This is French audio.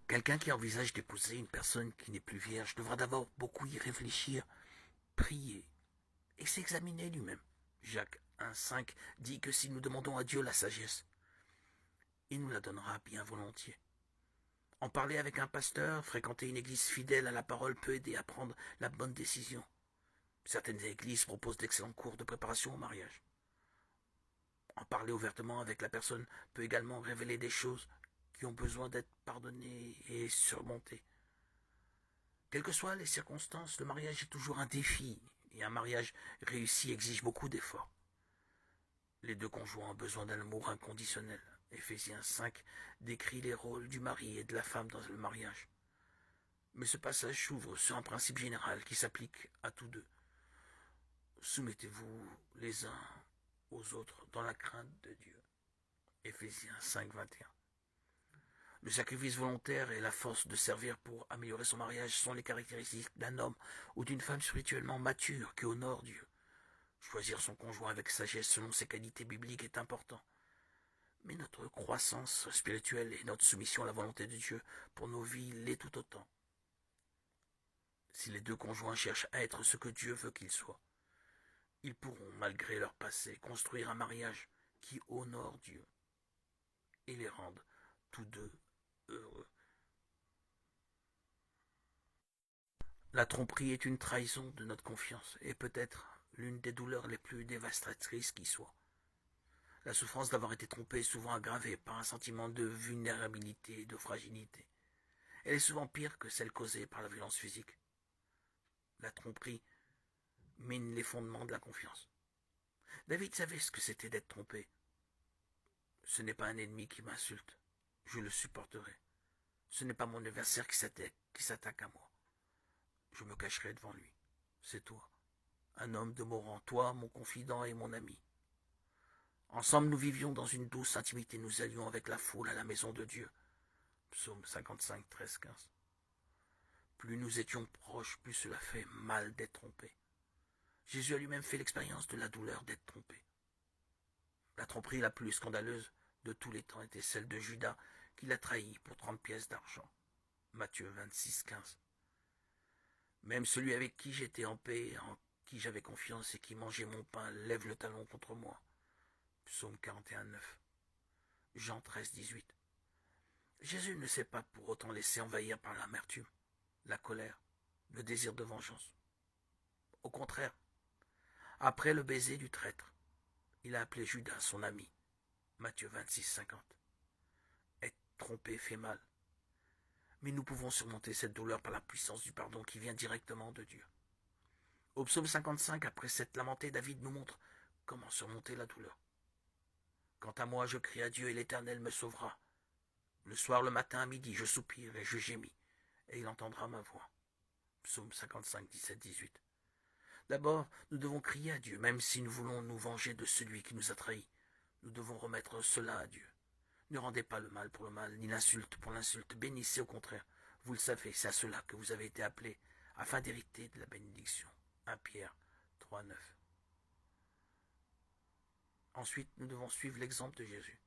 Quelqu'un qui envisage d'épouser une personne qui n'est plus vierge devra d'abord beaucoup y réfléchir, prier et s'examiner lui-même. Jacques 1,5 dit que si nous demandons à Dieu la sagesse, il nous la donnera bien volontiers. En parler avec un pasteur, fréquenter une église fidèle à la parole peut aider à prendre la bonne décision. Certaines églises proposent d'excellents cours de préparation au mariage. En parler ouvertement avec la personne peut également révéler des choses qui ont besoin d'être pardonnées et surmontées. Quelles que soient les circonstances, le mariage est toujours un défi, et un mariage réussi exige beaucoup d'efforts. Les deux conjoints ont besoin d'un amour inconditionnel. Éphésiens 5 décrit les rôles du mari et de la femme dans le mariage. Mais ce passage s'ouvre sur un principe général qui s'applique à tous deux. Soumettez-vous les uns aux autres dans la crainte de Dieu. Éphésiens 5, 21. Le sacrifice volontaire et la force de servir pour améliorer son mariage sont les caractéristiques d'un homme ou d'une femme spirituellement mature qui honore Dieu. Choisir son conjoint avec sagesse selon ses qualités bibliques est important. Mais notre croissance spirituelle et notre soumission à la volonté de Dieu pour nos vies l'est tout autant. Si les deux conjoints cherchent à être ce que Dieu veut qu'ils soient, ils pourront, malgré leur passé, construire un mariage qui honore Dieu et les rende tous deux heureux. La tromperie est une trahison de notre confiance et peut-être l'une des douleurs les plus dévastatrices qui soit. La souffrance d'avoir été trompé est souvent aggravée par un sentiment de vulnérabilité et de fragilité. Elle est souvent pire que celle causée par la violence physique. La tromperie mine les fondements de la confiance. David savait ce que c'était d'être trompé. Ce n'est pas un ennemi qui m'insulte. Je le supporterai. Ce n'est pas mon adversaire qui s'attaque à moi. Je me cacherai devant lui. C'est toi, un homme de mon rang, toi, mon confident et mon ami. Ensemble nous vivions dans une douce intimité, nous allions avec la foule à la maison de Dieu. Psaume 55, 13, 15. Plus nous étions proches, plus cela fait mal d'être trompé. Jésus a lui-même fait l'expérience de la douleur d'être trompé. La tromperie la plus scandaleuse de tous les temps était celle de Judas, qui l'a trahi pour 30 pièces d'argent. Matthieu 26, 15. Même celui avec qui j'étais en paix, en qui j'avais confiance et qui mangeait mon pain, lève le talon contre moi. Psaume 41, 9. Jean 13, 18. Jésus ne s'est pas pour autant laissé envahir par l'amertume, la colère, le désir de vengeance. Au contraire, après le baiser du traître, il a appelé Judas son ami. Matthieu 26, 50. Être trompé fait mal, mais nous pouvons surmonter cette douleur par la puissance du pardon qui vient directement de Dieu. Au psaume 55, après s'être lamenté, David nous montre comment surmonter la douleur. Quant à moi, je crie à Dieu et l'Éternel me sauvera. Le soir, le matin, à midi, je soupire et je gémis, et il entendra ma voix. Psaume 55, 17, 18. D'abord, nous devons crier à Dieu, même si nous voulons nous venger de celui qui nous a trahis. Nous devons remettre cela à Dieu. Ne rendez pas le mal pour le mal, ni l'insulte pour l'insulte. Bénissez au contraire. Vous le savez, c'est à cela que vous avez été appelés, afin d'hériter de la bénédiction. 1 Pierre 3, 9. Ensuite, nous devons suivre l'exemple de Jésus.